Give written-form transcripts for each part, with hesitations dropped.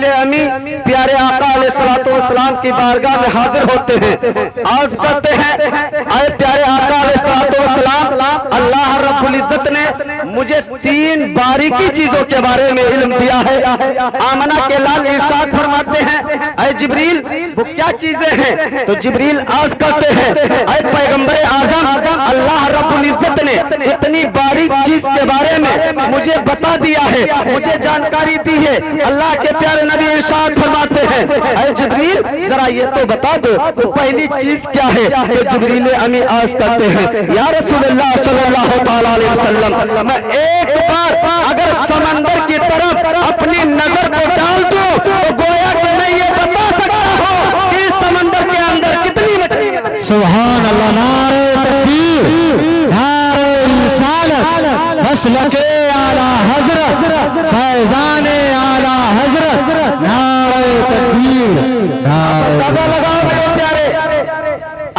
جبریل امی پیارے آقا علیہ السلام کی بارگاہ میں حاضر ہوتے ہیں، عرض کرتے ہیں اے پیارے آقا علیہ السلام، اللہ رب العزت نے مجھے 3 باریکی چیزوں کے بارے میں علم دیا ہے۔ آمنہ کے لال ارشاد فرماتے ہیں اے جبریل وہ کیا چیزیں ہیں؟ تو جبریل عرض کرتے ہیں اے پیغمبر اعظم، اللہ رب العزت نے اتنی باریک چیز کے بارے میں مجھے بتا دیا ہے، مجھے جانکاری دی ہے۔ اللہ کے پیارے نبی ارشاد فرماتے ہیں اے جبریل ذرا یہ تو بتا دو تو پہلی چیز کیا ہے؟ تو جبریل امی عرض کرتے ہیں یا رسول اللہ صلی اللہ تعالیٰ علیہ وسلم، میں ایک بار اگر سمندر کی طرف اپنی نظر کو ڈال دوں تو گویا کہ میں یہ بتا سکتا ہوں کہ اس سمندر کے اندر کتنی مچھلیاں۔ سبحان اللہ، نعرہ تکبیر، نعرہ رسالت، مسلک اعلیٰ حضرت، فیضان اعلیٰ حضرت، نعرہ تکبیر، اندازہ لگاؤ میرے پیارے،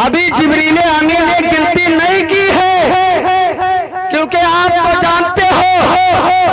ابھی جبریل امی نے گنتی نہیں کی ہے، کیونکہ آپ کو جانتے ہو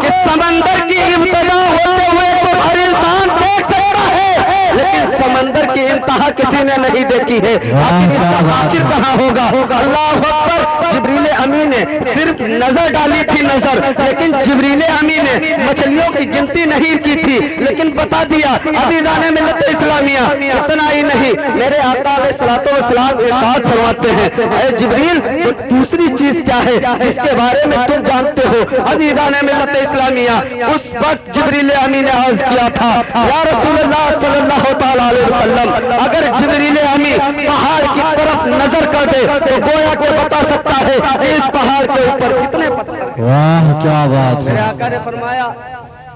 کہ سمندر کی ابتدا ہوتے ہوئے تو ہر انسان دیکھ سکتا ہے، لیکن سمندر کی انتہا کسی نے نہیں دیکھی ہے۔ آخر کہاں ہوگا؟ اللہ اکبر۔ جبریل امی نے صرف نظر ڈالی تھی نظر، لیکن جبریل امی نے مچھلیوں کی گنتی نہیں کی تھی، لیکن بتا دیا عزیزان ملت اسلامیہ۔ اتنا ہی نہیں، میرے آقا علیہ السلام ارشاد فرماتے ہیں اے جبریل وہ دوسری چیز کیا ہے جس کے بارے میں تم جانتے ہو؟ عزیزان ملت اسلامیہ، اس وقت جبریل امی نے عرض کیا تھا یا رسول اللہ صلی اللہ تعالیٰ علیہ وسلم، اگر جبریل امی پہاڑ کی طرف نظر کر دے تو گویا کہ بتا سکتا ہے کہ اس پہاڑ کے اوپر کتنے پتھر۔ واہ کیا بات ہے۔ میرے آقا نے فرمایا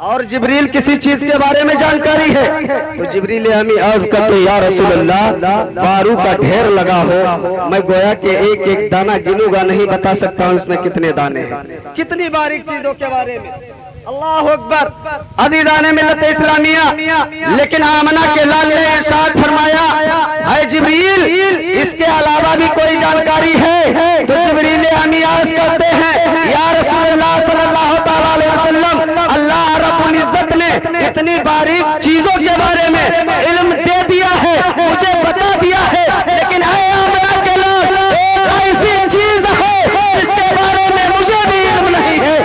اور جبریل کسی چیز کے بارے میں جانکاری ہے تو جبریل امی عرض کرتے یا رسول اللہ بارو کا ڈھیر لگا ہو، میں گویا کہ ایک ایک دانہ گنوں گا نہیں بتا سکتا ہوں اس میں کتنے دانے ہیں، کتنی باریک چیزوں کے بارے میں۔ اللہ اکبر۔ عزیزان ملت اسلامیہ، لیکن آمنہ کے لال نے ارشاد فرمایا اے جبریل اس کے علاوہ بھی کوئی جانکاری ہے؟ تو جبریل امی عرض کرتے ہیں یا رسول اللہ صلی اللہ تعالیٰ علیہ وسلم، اللہ رب العزت نے اتنی باریک چیزوں کے بارے میں علم دے دیا ہے، مجھے بتا دیا ہے، لیکن اے آمنہ کے لال ایک ایسی چیز ہے جس کے بارے میں مجھے بھی علم نہیں ہے۔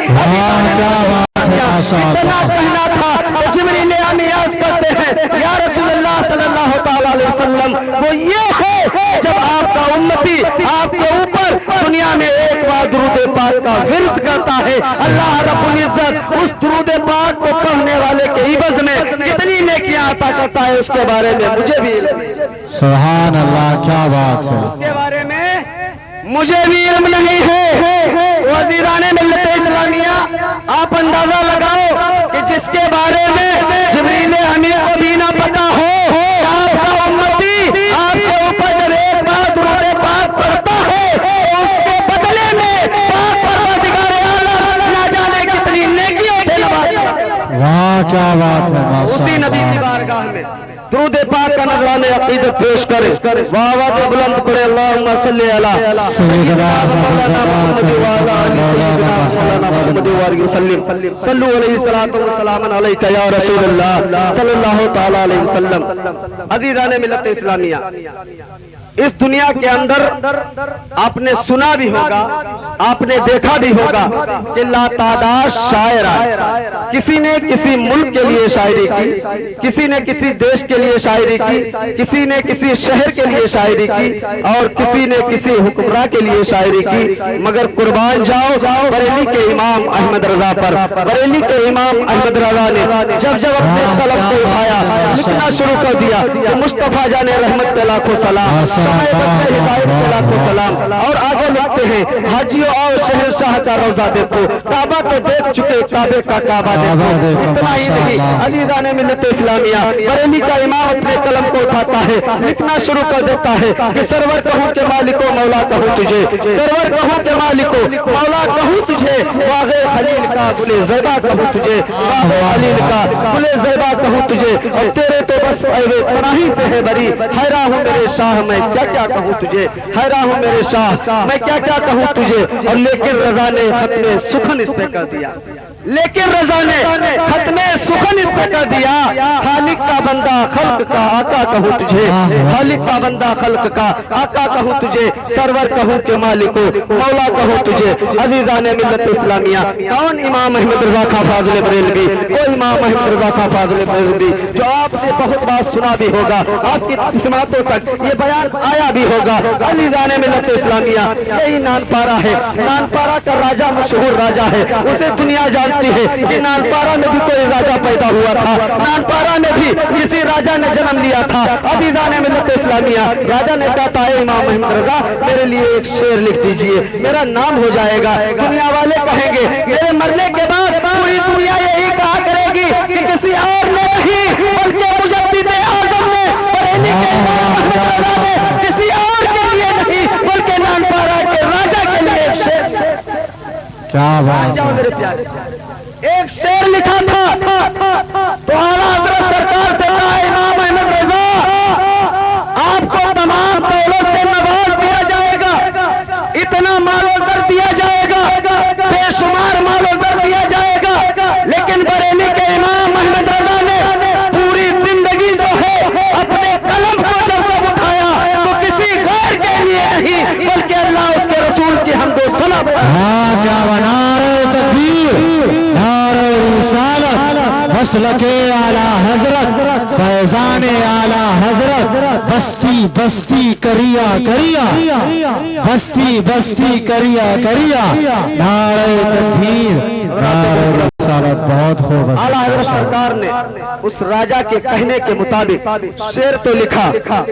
اتنا کہنا تھا تو جبریل امی عرض کرتے ہیں یا رسول اللہ صلی اللہ تعالیٰ علیہ وسلم، وہ یہ ہے جب آپ کا امتی آپ کے اوپر دنیا میں ایک بار درود پاک کا ورد کرتا ہے، اللہ رب العزت اس درود پاک کو پڑھنے والے کے عوض میں کتنی نیکیاں عطا کرتا ہے اس کے بارے میں مجھے بھی علم ہے۔ سبحان اللہ کیا بات ہے۔ اس کے بارے میں مجھے بھی علم نہیں ہے۔ وزیران ملت اسلامیہ، آپ اندازہ لگاؤ کہ جس کے بارے میں جبریل امی کو بھی نہ پتا ہو، آپ کا امتی آپ کے اوپر جب ایک بار درود پاک پڑھتا ہے اس کے بدلے میں پاک پروردگار عالم نہ جانے کتنی نیکیوں سے نوازتا ہے۔ واہ کیا بات ہے، اسی نبی کی بارگاہ میں درود پاک کا نذرانہ عقیدت پیش کرے، واہ واہ تو بلند پڑے اللہم صلی علی سیدنا محمد وعلی سیدنا محمد وآلہ وسلم، صلو علیہ السلام علیکہ یا رسول اللہ صلی اللہ تعالیٰ علیہ وسلم۔ عزیزان ملت اسلامیہ، اس دنیا کے اندر آپ نے سنا بھی ہوگا، آپ نے دیکھا بھی ہوگا کہ لاتعداد شاعر آئے، کسی نے کسی ملک کے لیے شاعری کی، کسی نے کسی دیش کے لیے شاعری کی، کسی نے کسی شہر کے لیے شاعری کی، اور کسی نے کسی حکمراں کے لیے شاعری کی، مگر قربان جاؤ بریلی کے امام احمد رضا پر۔ بریلی کے امام احمد رضا نے جب جب اپنے قلم کو اٹھایا لکھنا شروع کر دیا کہ مصطفیٰ جان رحمت کے لاکھوں سلام، ہدایت کے لاکھوں سلام، اور آگے لکھتے ہیں حاجیوں آؤ شہر شاہ کا روزہ دیکھو، کعبہ کو دیکھ چکے کعبے کا کعبہ دیکھو۔ اتنا ہی نہیں، عزیزان ملت اسلامیہ، بریلی کا امام اپنے قلم کو اٹھاتا ہے، لکھنا شروع کر دیتا ہے کہ سرور کہوں کہ مالکو مولا کہوں تجھے، سرور کہوں کہ مالکو مولا کہوں تجھے، باغ خلیل کا گل زیبا کہوں تجھے، باغ خلیل کا گل زیبا کہوں تجھے، اور تیرے تو بس اے پناہی سے ہے بری، حیران ہوں میرے شاہ میں کیا کیا کہوں تجھے، حیران ہوں میرے شاہ میں کیا کیا کہوں تجھے۔ اور لیکن رضا نے ختم سخن اس پہ کر دیا، لیکن رضا نے ختم سخن اس پہ کر دیا، خالق बंदा खल्क का आका कहूँ तुझे, खालिक का बंदा खल्क का आका कहूँ तुझे, सरवर कहूँ के मालिको मौला कहूँ तुझे। अज़ीज़ान मिल्लत इस्लामिया, कौन इमाम अहमद रज़ा खां फाज़िल बरेलवी, कोई इमाम अहमद रज़ा खां फाज़िल बरेलवी जो आपने बहुत बार सुना भी होगा, आपकी किस्मतों तक ये बयान आया भी होगा। अज़ीज़ान मिल्लत इस्लामिया, यही नानपारा है। नानपारा का राजा मशहूर राजा है, उसे दुनिया जानती है कि नानपारा में भी कोई राजा पैदा हुआ था, नानपारा में भी किसी राजा ने जन्म लिया था। अज़ीज़ान मिल्लत इस्लामिया, राजा ने कहा था इमाम अहमद रज़ा मेरे लिए एक शेर लिख दीजिए, मेरा नाम हो जाएगा। दुनिया वाले कहेंगे मेरे मरने के बाद पूरी दुनिया यही कहा करेगी कि किसी और ने नहीं बल्कि मुजद्दिद आज़म ने, बरेली के इमाम अहमद रज़ा ने किसी और के लिए नहीं बल्कि नानपारा के राजा के लिए एक शेर। क्या बात है। मेरे प्यारे, एक शेर लिखा था तो आला हज़रत सरकार से कहा इमाम अहमद रज़ा आपको तमाम दौलत से नवाज दिया जाएगा, इतना मालो ज़र दिया जाएगा, बेशुमार मालो ज़र दिया जाएगा, लेकिन बरेली के इमाम अहमद रज़ा ने पूरी जिंदगी जो है अपने कलम को जब उठाया तो किसी गैर के लिए नहीं बल्कि अल्लाह उसके रसूल की हमदो सना। हाँ क्या नारे तकबीर, नारे रिसालत, मसलके आला हजरत, फैजाने आला हजरत, बस्ती बस्ती करिया करिया, बस्ती बस्ती करिया करिया, नारे तकबीर, नारे रिसालत। बहुत खूब। आला हज़रत सरकार ने उस राजा के कहने के मुताबिक शेर तो लिखा,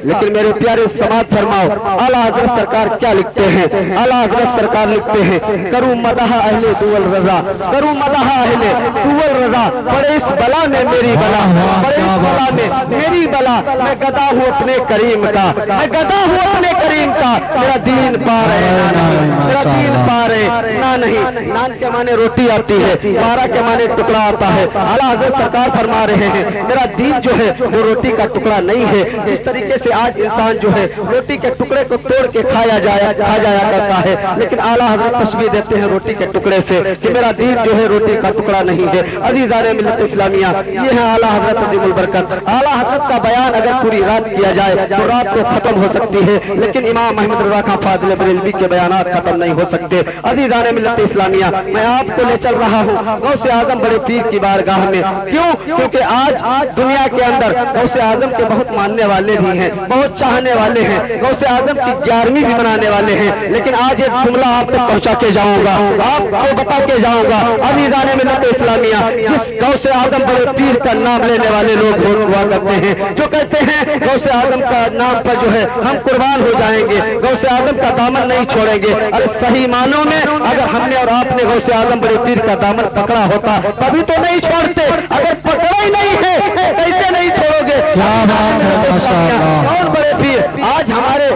लेकिन मेरे प्यारे समाज फरमाओ आला हज़रत सरकार क्या लिखते हैं। आला हज़रत सरकार लिखते हैं करूँ मदह अहले दुवल रज़ा, करूँ मदह अहले दुवल रज़ा, बड़े इस बला में मेरी बला, बड़े इस बला में मेरी बला, मैं गदा हूँ अपने करीम का, मैं गदा हूँ अपने करीम का, मेरा दीन पार है ना नहीं, मेरा दीन पार है ना नहीं। नान के माने रोटी आती है, पारा के माने टुकड़ा आता है। आला हज़रत सरकार फरमा रहे हैं मेरा दीन जो है वो रोटी का टुकड़ा नहीं है। जिस तरीके से आज इंसान जो है रोटी के टुकड़े को तोड़ के खा जाया करता है, लेकिन आला हज़रत तशबीह देते हैं रोटी के टुकड़े से कि मेरा दीन जो है रोटी का टुकड़ा नहीं है। अज़ीज़ान मिल्लत इस्लामिया, ये है आला हज़रत अज़ीमुल बरकत। आला हज़रत का बयान अगर पूरी रात किया जाए तो रात तो खत्म हो सकती है, लेकिन इमाम अहमद रज़ा खां फाज़िल बरेलवी के बयानात खत्म नहीं हो सकते। अज़ीज़ान मिल्लत इस्लामिया, मैं आपको ले चल रहा हूँ गौसे आज़म बड़े पीर की बारगाह में। क्यों? क्योंकि आज दुनिया के अंदर गौसे आज़म के बहुत मानने वाले भी हैं, बहुत चाहने वाले हैं, गौसे आज़म की 11वीं भी मनाने वाले हैं। लेकिन आज एक जुमला आप तक पहुंचा के जाऊंगा, आपको बता के जाऊंगा। अज़ीज़ान मिल्लत इस्लामिया, जिस गौसे आज़म बड़े पीर का नाम लेने वाले लोग हुआ करते हैं, जो कहते हैं गौसे आज़म का नाम पर जो है हम कुर्बान हो जाएंगे, गौसे आज़म का दामन नहीं छोड़ेंगे। अरे सही मानों में अगर हमने और आपने गौसे आज़म बड़े पीर का दामन पकड़ा होता तभी तो नहीं छोड़ते, अगर पकड़ा ही नहीं है कैसे नहीं छोड़ोगे। क्या बात है, माशाअल्लाह। और बड़े पीर आज हमारे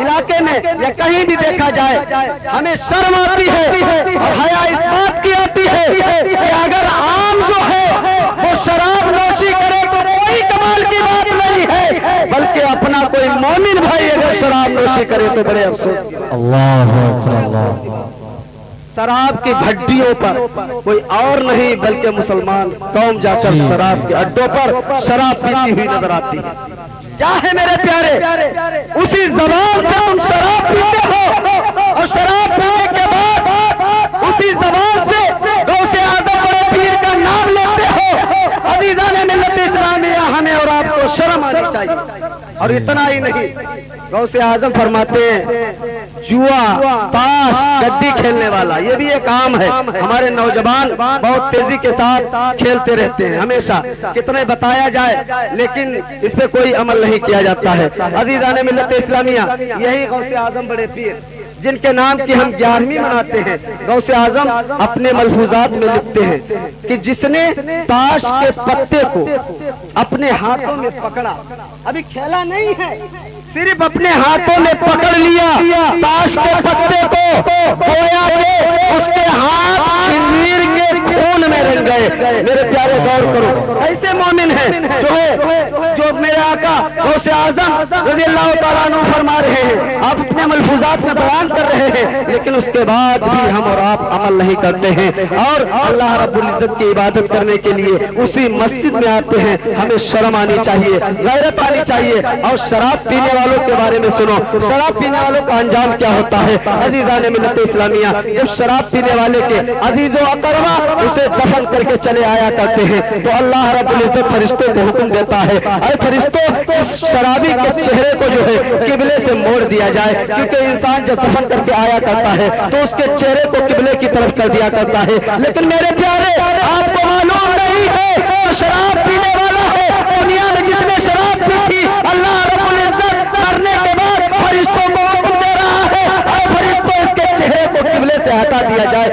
इलाके में या कहीं भी देखा जाए हमें शर्म आती है और हया इस बात की आती है कि अगर आम जो है वो शराब नोशी करे तो कोई कमाल की बात नहीं है, बल्कि अपना कोई मोमिन भाई अगर शराब नोशी करे तो बड़े अफसोस की बात। अल्लाह अल्लाह। शराब की भट्टियों पर कोई और नहीं बल्कि मुसलमान कौम जाकर शराब के अड्डों पर शराब पीती हुई नजर आती है। क्या है मेरे प्यारे, उसी जबान से तुम शराब पीते हो और शराब पीने के बाद उसी जबान से गौसे आज़म बड़े पीर का नाम लेते हो। अज़ीज़ान मिल्लत इस्लामिया, हमें और आपको शर्म आनी चाहिए। और इतना ही नहीं, गौसे आज़म फरमाते हैं जुआ, ताश, गद्दी खेलने वाला ये भी एक काम है। हमारे नौजवान बहुत तेजी के साथ खेलते रहते हैं हमेशा, कितने बताया जाए लेकिन इस पे कोई अमल नहीं किया जाता है। अज़ीज़ान मिल्लत इस्लामिया, यही गौसे आज़म बड़े पीर जिनके नाम की हम 11वीं मनाते हैं, गौसे आज़म अपने मलफूजात में लिखते हैं कि जिसने ताश के पत्ते को अपने हाथों में पकड़ा, अभी खेला नहीं है, सिर्फ अपने हाथों में पकड़ लिया ताश के पत्ते को, गोया के उसके हाथ खंजीर के खून में रंग गए। मेरे प्यारे गौर करो, ऐसे मोमिन हैं जो मेरे आका गौसे आज़म रज़ियल्लाहु ताला अन्हु फरमा रहे हैं, आप अपने मलफूजात में बयान कर रहे हैं, लेकिन उसके बाद भी हम और आप अमल नहीं करते हैं और अल्लाह रब्बुल इज्जत की इबादत करने के लिए उसी मस्जिद में आते हैं। हमें शर्म आनी चाहिए, गैरत आनी चाहिए। और शराब पीने वालों के बारे में सुनो, शराब पीने वालों का अंजाम क्या होता है। अज़ीज़ान मिल्लत इस्लामिया, जब शराब पीने वाले के अजीज़ो अकरबा उसे दफन करके चले आया करते हैं तो अल्लाह रब्बुल इज्जत फरिश्तों को हुक्म देता है, अरे फरिश्तों इस शराबी के चेहरे को जो है किबले से मोड़ दिया जाए, क्योंकि इंसान जब दफन करके आया करता है तो उसके चेहरे को किबले की तरफ कर दिया करता है। लेकिन मेरे प्यारे, आपको मालूम नहीं है तो शराब पीने वाला है, दुनिया में जिसने शराब पी थी अल्लाह रब्बुल इज्जत करने के बाद फरिश्तों को हुक्म दे रहा है, और फरिश्तों इसके चेहरे को किबले से हटा दिया जाए।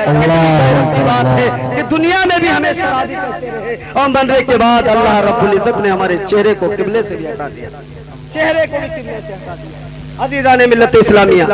बात है कि दुनिया में भी हमें शराबी करते रहे और मरने के बाद अल्लाह रब्बुल इज्जत ने हमारे चेहरे को किबले से भी हटा दिया, चेहरे को भी किबले से हटा दिया। अज़ीज़ान मिल्लत इस्लामिया,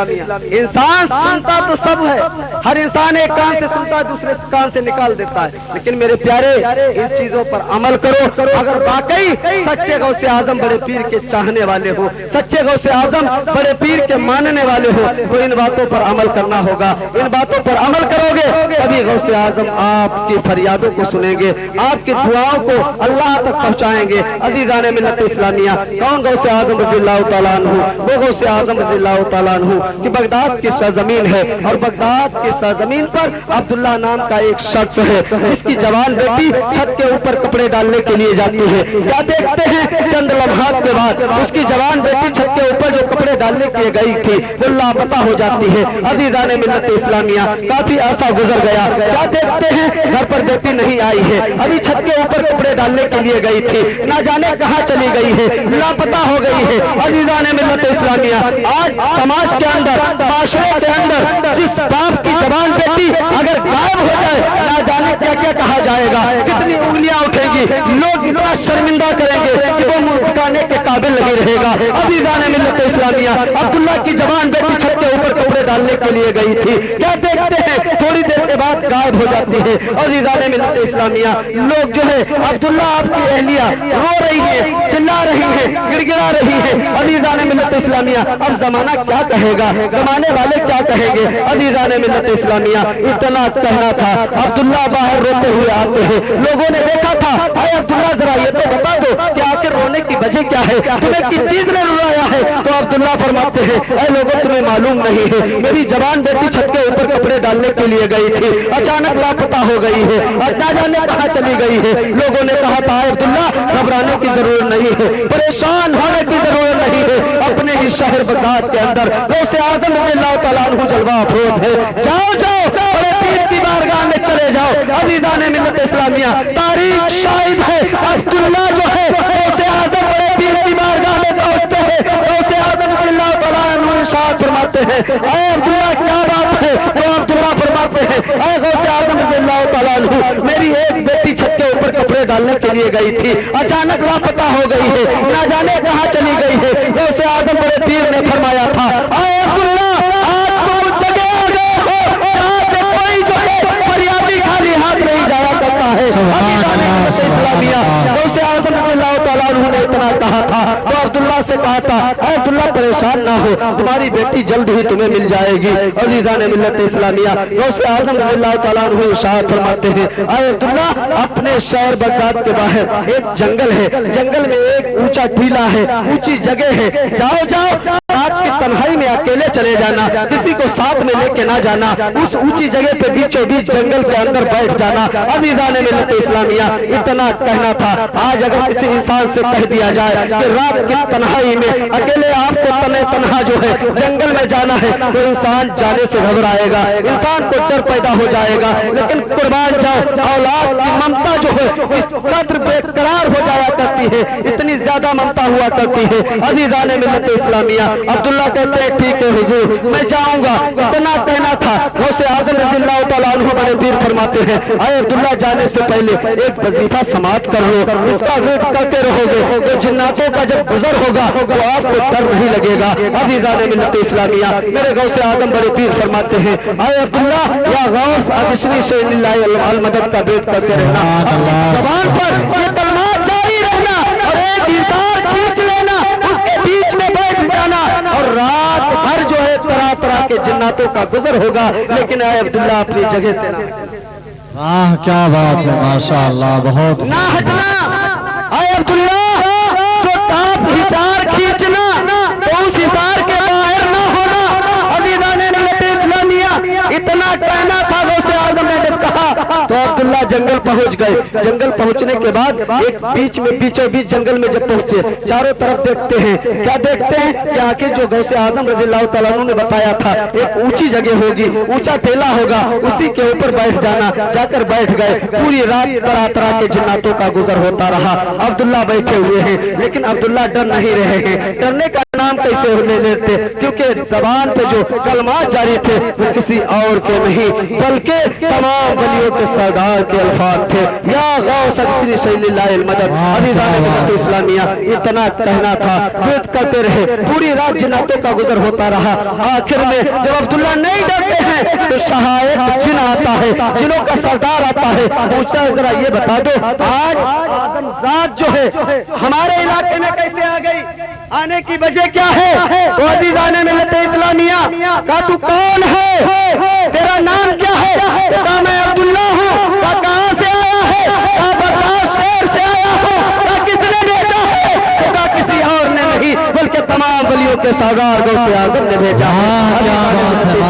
इंसान सुनता तो सब है, हर इंसान एक कान से सुनता है दूसरे कान से निकाल देता है, लेकिन मेरे प्यारे इन चीजों पर अमल करो। अगर वाकई सच्चे गौसे आजम बड़े पीर के चाहने वाले हो, सच्चे गौसे आजम बड़े पीर के मानने वाले हो, तो इन बातों पर अमल करना होगा। इन बातों पर अमल करोगे तभी गौसे आजम आपकी फरियादों को सुनेंगे, आपकी दुआओं को अल्लाह तक पहुँचाएंगे। अज़ीज़ान मिल्लत इस्लामिया, कौन गौसे आजम रज़ियल्लाहु ताला अन्हु? वो गौसे आज़म रज़ियल्लाहु ताला अन्हु कि बगदाद की सरजमीन है और बगदाद की सरजमीन पर अब्दुल्ला नाम का एक शख्स है जिसकी जवान बेटी छत के ऊपर कपड़े डालने के लिए जाती है। क्या देखते हैं, चंद लम्हात के बाद उसकी जवान बेटी छत के ऊपर जो कपड़े डालने के लिए गई थी वो लापता हो जाती है। अज़ीज़ान मिल्लत इस्लामिया, काफी अरसा गुजर गया, क्या देखते हैं घर पर बेटी नहीं आई है, अभी छत के ऊपर कपड़े डालने के लिए गई थी, ना जाने कहाँ चली गई है, लापता हो गई है। अज़ीज़ान मिल्लत इस्लामिया, आज समाज के अंदर, माशरे के अंदर जिस बाप की जवान बेटी अगर गायब हो जाए, ना जाने क्या क्या कहा जाएगा, कितनी उंगलियां उठेगी, लोग इतना शर्मिंदा करेंगे कि वो मुंह उठाने के काबिल नहीं रहेगा। अज़ीज़ान मिल्लत इस्लामिया, अब्दुल्ला की जवान बेटी छत के ऊपर कपड़े डालने के लिए गई थी, क्या देखते हैं थोड़ी देर के बाद गायब हो जाती है। अज़ीज़ान मिल्लत इस्लामिया, लोग जो है अब्दुल्ला आपकी अहलिया रो रही है, चिल्ला रही है, गिड़गिड़ा रही है। अज़ीज़ान मिल्लत इस्लामिया, अब जमाना क्या कहेगा, जमाने वाले क्या कहेंगे। अज़ीज़ान मिल्लत इस्लामिया, इतना कहना था। अब्दुल्ला बाहर रोते हुए आते हैं, लोगों ने देखा था, अरे अब्दुल्ला जरा ये तो बता दो कि आखिर रोने की वजह क्या है, तुम्हें किस चीज ने रुलाया है। तो अब्दुल्ला फरमाते हैं, अरे लोगों तुम्हें मालूम नहीं है, मेरी जवान बेटी छत के ऊपर कपड़े डालने के लिए गई थी, अचानक लापता हो गई है और ना जाने कहाँ चली गई है। लोगों ने कहा था, अब्दुल्ला घबराने की जरूरत नहीं है, परेशान होने की जरूरत नहीं है, अपने ही शहर बगदाद के अंदर गौसे आज़म रज़ियल्लाहु ताला अन्हु जलवा अफरोज है, जाओ जाओ बड़े पीर की बारगाह में चले जाओ। अज़ीज़ान मिल्लत इस्लामिया, तारीख शाहिद है, अब्दुल्ला जो है गौसे आज़म बड़े पीर की बारगाह में पहुंचते हैं, गौसे आज़म रज़ियल्लाहु ताला अन्हु इरशाद फरमाते हैं, ऐ अब्दुल्ला क्या बात है। तो अब्दुल्ला फरमाते हैं, ऐ गौसे आज़म रज़ियल्लाहु ताला अन्हु, मेरी एक बेटी छत के ऊपर कपड़े डालने के लिए गई थी, अचानक लापता हो गई है, ना जाने कहाँ चली गई है। गौसे आज़म बड़े पीर ने फरमाया था, ऐ अब्दुल्ला आज तुम जगह आ गए हो, यहाँ से कोई जो है फरियादी खाली हाथ नहीं जाया करता है। गौसे आज़म रज़ियल्लाहु ताला अन्हु ने इतना कहा था तो अब्दुल्ला से कहा था, ऐ अब्दुल्ला परेशान ना हो, तुम्हारी बेटी जल्द ही तुम्हें मिल जाएगी। अज़ीज़ान मिल्लत इस्लामिया, गौसे आज़म रज़ियल्लाहु ताला अन्हु इरशाद फरमाते हैं, ऐ अब्दुल्ला अपने शहर बगदाद के बाहर एक जंगल है, जंगल में एक ऊंचा टीला है, ऊंची जगह है, जाओ जाओ रात की तन्हाई में अकेले चले जाना, किसी को साथ में लेके ना जाना, उस ऊंची जगह पे बीचों बीच जंगल के अंदर बैठ जाना। अज़ीज़ान मिल्लत इस्लामिया, इतना कहना था। आज अगर किसी इंसान से कह दिया जाए कि रात की तन्हाई में अकेले आपको तन्हा जो है जंगल में जाना है, तो इंसान जाने से घबराएगा, इंसान को डर पैदा हो जाएगा। लेकिन कुर्बान जाओ, औलाद की ममता जो है इस कदर बेकरार हो जाया करती है, इतनी ज्यादा ममता हुआ करती है। अज़ीज़ान मिल्लत इस्लामिया, अब्दुल्ला कहते हैं ठीक है हुजूर मैं जाऊंगा। इतना कहना था। गौसे आजम रज़ी अल्लाह तआला अन्हु बड़े पीर फरमाते हैं आए अब्दुल्ला जाने से पहले एक वजीफा समाप्त कर लो, इसका वेट करते रहोगे तो जिन्नातों का जब गुजर होगा तो आपको डर नहीं लगेगा। अज़ीज़ान मिल्लत इस्लामिया मेरे गौसे आजम बड़े पीर फरमाते हैं आए अब्दुल्ला या गौस अदशनी से लिल्लाहि अल मदद का वेट करते रहना, ज़बान पर ये कलमात जारी रहना और एक इशार खींच लेना, उसके बीच में बैठ जाना और रात भर जो है तरह तरह के जिन्नातों का गुजर होगा, लेकिन आए अब्दुल्ला अपनी जगह से ना वाह क्या बात है माशाअल्लाह बहुत ना हटना। आए अब्दुल्ला जो ताप हिसार खींचना तो उस हिसार के बाहर ना होना। अज़ीज़ान मिल्लत इस्लामिया इतना कहना था गौसे आजम ने जब कहा तो अब्दुल्ला जंगल पहुंच गए। जंगल पहुंचने के बाद एक बीच में बीचों बीच जंगल में जब पहुंचे चारों तरफ देखते हैं, क्या देखते हैं कि आखिर जो गौसे आजम रज़ी अल्लाह तआला अन्हु ने बताया था एक ऊंची जगह होगी, ऊंचा टेला होगा, उसी के ऊपर बैठ जाना। जाकर बैठ गए। पूरी रात तरह तरह के जिन्नातों का गुजर होता रहा। अब्दुल्ला बैठे हुए हैं लेकिन अब्दुल्ला डर नहीं रहे हैं। डरने का नाम कैसे ले लेते, क्योंकि जबान पे जो कलमात जारी थे वो किसी और के नहीं बल्कि तमाम वलियों के सरदार के अल्फाज थे या गौस अदशनी से लिल्लाहि अल मदद। अज़ीज़ान मिल्लत इस्लामिया इतना कहना था, वेट करते रहे। पूरी रात जिन्नातों का गुजर होता रहा। आखिर में जब अब्दुल्ला नहीं डरते हैं तो सहायक जिन आता है, जिनों का सरदार आता है, पूछता है जरा ये बता दो आज आदमजात जो है हमारे इलाके में कैसे आ गई, आने की वजह क्या है? तो अज़ीज़ान मिल्लत इस्लामिया का तू कौन है, तेरा नाम क्या है? कहा मैं अब्दुल्ला हूँ। कहा कहाँ से आया है? कहा बर्दाश्त शहर से आया हूँ। कहा किसने भेजा है? कहा किसी और ने नहीं बल्कि तमाम वलियों के सरदार गौसे आजम ने भेजा है।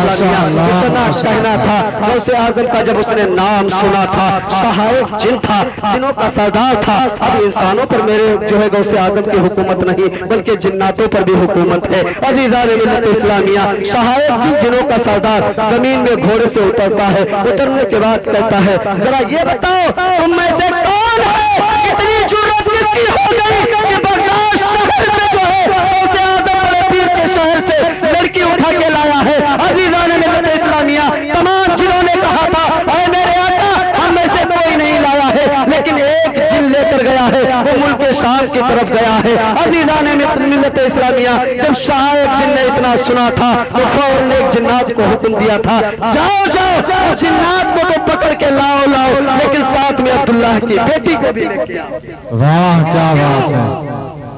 इतना कहना था गौसे आजम का जब उसने नाम सुना था, सहायक जिन था, जिनों का सरदार था। अब इंसानों पर मेरे जो है गौसे आजम की हुकूमत नहीं बल्कि जिन्नातों पर भी हुकूमत है। अज़ीज़ान मिल्लत इस्लामिया सहायक जिन, जिनों का सरदार जमीन में घोड़े से उतरता है। उतरने के बाद कहता है जरा ये बताओ तुम में से कौन है, इतनी जुर्रत किसकी हो गई कि बगदाद शहर में जो है गौसे आजम बड़े पीर के शहर से लड़की उठा के लाया है। अज़ीज़ान मिल्लत इस्लामिया तमाम जिन्होंने कहा था ऐ मेरे आका हम में से कोई नहीं लाया है, लेकिन एक जिन लेकर गया है वो मुल्क शाम की तरफ गया है। अज़ीज़ान मिल्लत इस्लामिया जब सहायक जिन ने इतना सुना था तो फौरन एक जिन्नात को हुक्म दिया था जाओ जाओ जिन्नात को तो पकड़ के लाओ लाओ, लेकिन साथ में अब्दुल्ला की बेटी को भी लेके आओ। वाह क्या बात है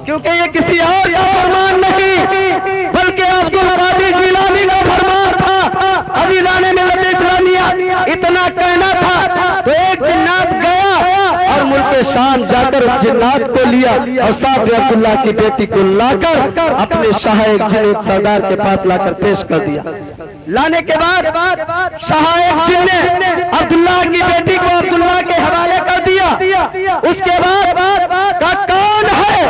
क्योंकि ये किसी और का फरमान नहीं बल्कि अब्दुल कादिर जिलानी का फरमान था। अज़ीज़ान मिल्लत इस्लामिया इतना कहना था तो एक जिन्नात गया और मुल्क शाम जाकर जिन्नात को लिया और साथ में अब्दुल्ला की बेटी को लाकर अपने सहायक जिन सरदार के पास लाकर पेश कर दिया। लाने के बाद सहायक जिन ने अब्दुल्ला की बेटी को अब्दुल्ला के हवाले कर दिया। उसके बाद का कौन है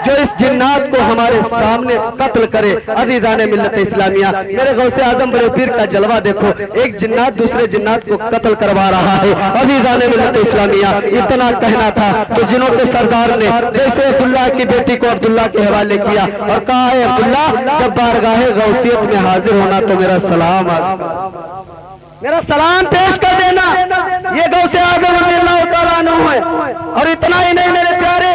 जो इस जिन्नात को हमारे सामने कत्ल करे? अज़ीज़ान मिल्लत इस्लामिया मेरे गौसे आजम बड़े पीर का जलवा देखो, एक जिन्नात दूसरे जिन्नात को कत्ल करवा रहा है। अज़ीज़ान मिल्लत इस्लामिया इतना कहना था तो जिनों के सरदार ने जैसे अब्दुल्ला की बेटी को अब्दुल्ला के हवाले किया और कहा है अब्दुल्ला जब बारगाहे गौसियत में हाजिर होना तो मेरा सलाम मेरा सलाम पेश कर देना। ये गौसे आजम रज़ी अल्लाह तआला अन्हु है। और इतना ही नहीं मेरे प्यारे,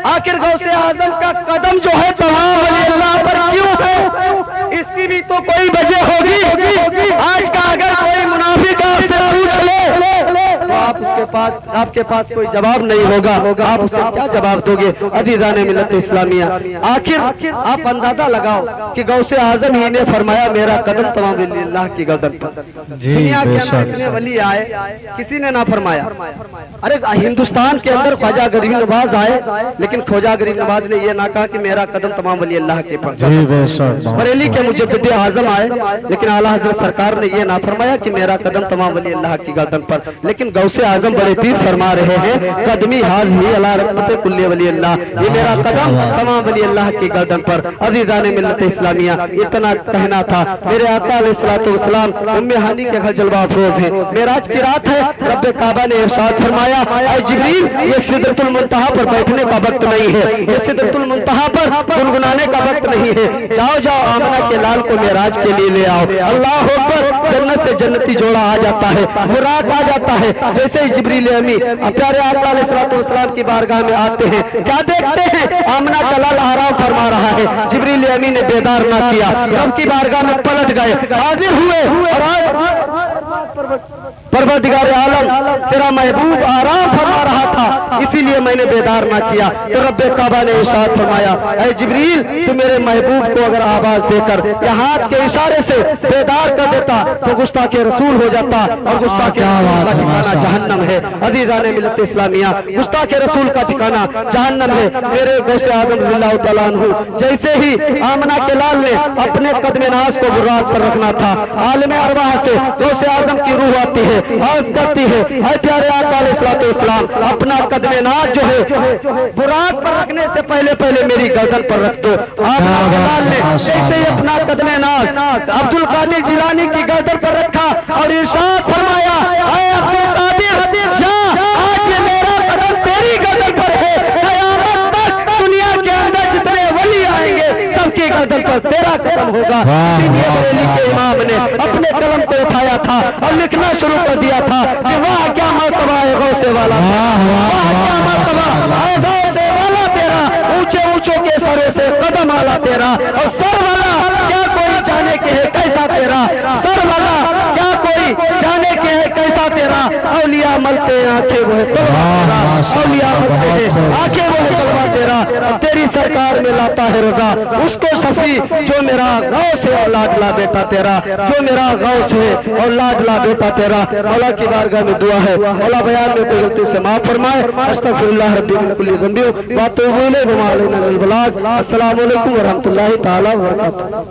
आखिर गौसे आजम का कदम जो है तमाम वली अल्लाह पर क्यों है, इसकी भी तो कोई वजह होगी। आज का अगर कोई मुनाफिक आपसे पूछ ले तो आपके पास कोई जवाब नहीं होगा, आप उसे क्या जवाब दोगे? अज़ीज़ान मिल्लत इस्लामिया आखिर आप अंदाजा लगाओ कि गौसे आजम ही ने फरमाया मेरा कदम तमाम वली अल्लाह की गर्दन पर। दुनिया के अंदर इतने वली आए किसी ने ना फरमाया। अरे हिंदुस्तान के अंदर ख्वाजा गरीब नवाज आए लेकिन ख्वाजा गरीब नवाज ने यह ना कहा कि मेरा कदम तमाम वली अल्लाह के पर। बरेली के मुजद्दिद आजम आए लेकिन आला हज़रत सरकार ने यह ना फरमाया कि मेरा कदम तमाम वली अल्लाह की गर्दन पर। लेकिन गौसे आजम बड़े पीर फरमा रहे हैं, कदमी हाल ही अला रहमत कुल्ले वली अल्लाह, ये मेरा कदम तमाम वली अल्लाह की गर्दन पर। अज़ीज़ान मिल्लत इस्लामिया, इतना कहना था। मेरे आका अलैहिस्सलातु वस्सलाम उम्मे हानी के घर जलवा अफरोज है। मेराज की रात है, रब्बे काबा ने इरशाद फरमाया, ऐ जिब्रील ये सिदरतुल मुंतहा पर बैठने का वक्त नहीं है, ये सिदरतुल मुंतहा पर गुनगुनाने का वक्त नहीं है। जाओ जाओ आमना के लाल को मेराज के लिए ले आओ। अल्लाह अकबर, जन्नत से जन्नती जोड़ा आ जाता है, बुराक आ जाता है। जैसे ही जिब्रील अमीन प्यारे आका अलैहिस्सलातु वस्सलाम की बारगाह में आते हैं, क्या देखते हैं? आमना का लाल आराम फरमा रहा है। जिब्रील अमीन ने बेदार ना किया, रब की बारगाह में पलट गए, हाजिर हुए और परवरदिगार आलम तेरा महबूब आराम फरमा रहा था, इसीलिए मैंने बेदार ना किया। तो रब्बे काबा ने इरशाद फरमाया, ऐ जिब्रील तू मेरे महबूब को अगर आवाज देकर या हाथ के इशारे से बेदार कर देता तो गुस्ताखे रसूल हो जाता, और गुस्ताखे रसूल का ठिकाना जहन्नम है। अज़ीज़ान मिल्लत इस्लामिया, गुस्ताखे रसूल का ठिकाना जहन्नम है। मेरे गौसे आज़म रज़ियल्लाहु तआला अन्हु जैसे ही आमना के लाल ने अपने कदमे नाज को बुराक पर रखना था, आलम अरवाह से गौसे आज़म की रूह आती है और करती है, ऐ प्यारे आका अलैहिस्सलातु वस्सलाम अपना कदमे नाज जो है बुराक पर रखने से पहले पहले मेरी गर्दन पर रख दो। आमना के लाल ने जैसे ही अपना कदमे नाज अब्दुल कादिर जिलानी की गर्दन पर रखा और इरशाद फरमाया, ऐ अब्दुल कादिर जा, आज ये मेरा कदम तेरी गर्दन पर है, क़यामत तक दुनिया के अंदर जितने वली आएंगे सबकी गर्दन पर तेरा कदम होगा। इसीलिए बरेली के इमाम ने अपने कलम को उठाया था और लिखना शुरू कर दिया था कि वाह क्या मर्तबा है गौसे वाला, वाह क्या मर्तबा है गौसे वाला तेरा, ऊंचे ऊंचों के सरों से कदम आला तेरा, और सर वाला क्या कोई जाने के है कैसा तेरा, सर वाला क्या कोई जाने के है कैसा तेरा। औलिया मलते आंखें वो है तलवा तेरा, औलिया मलते हैं आंखें वो है तलवा तेरा। तेरी सरकार में लाता है रजा उसको शफी जो मेरा गौस है और लाडला बेटा तेरा, जो मेरा गौस है और लाडला बेटा तेरा। मौला की बारगाह में दुआ है, मौला बयान में कोई गलती से माफ फरमाए। अस्तगफिरुल्लाह रब्बी मिन कुल्ली ज़ंबी व अतूबु इलैहि व मा अलैना इल्लल बलाग। अस्सलामु अलैकुम व रहमतुल्लाहि तआला व बरकातहू।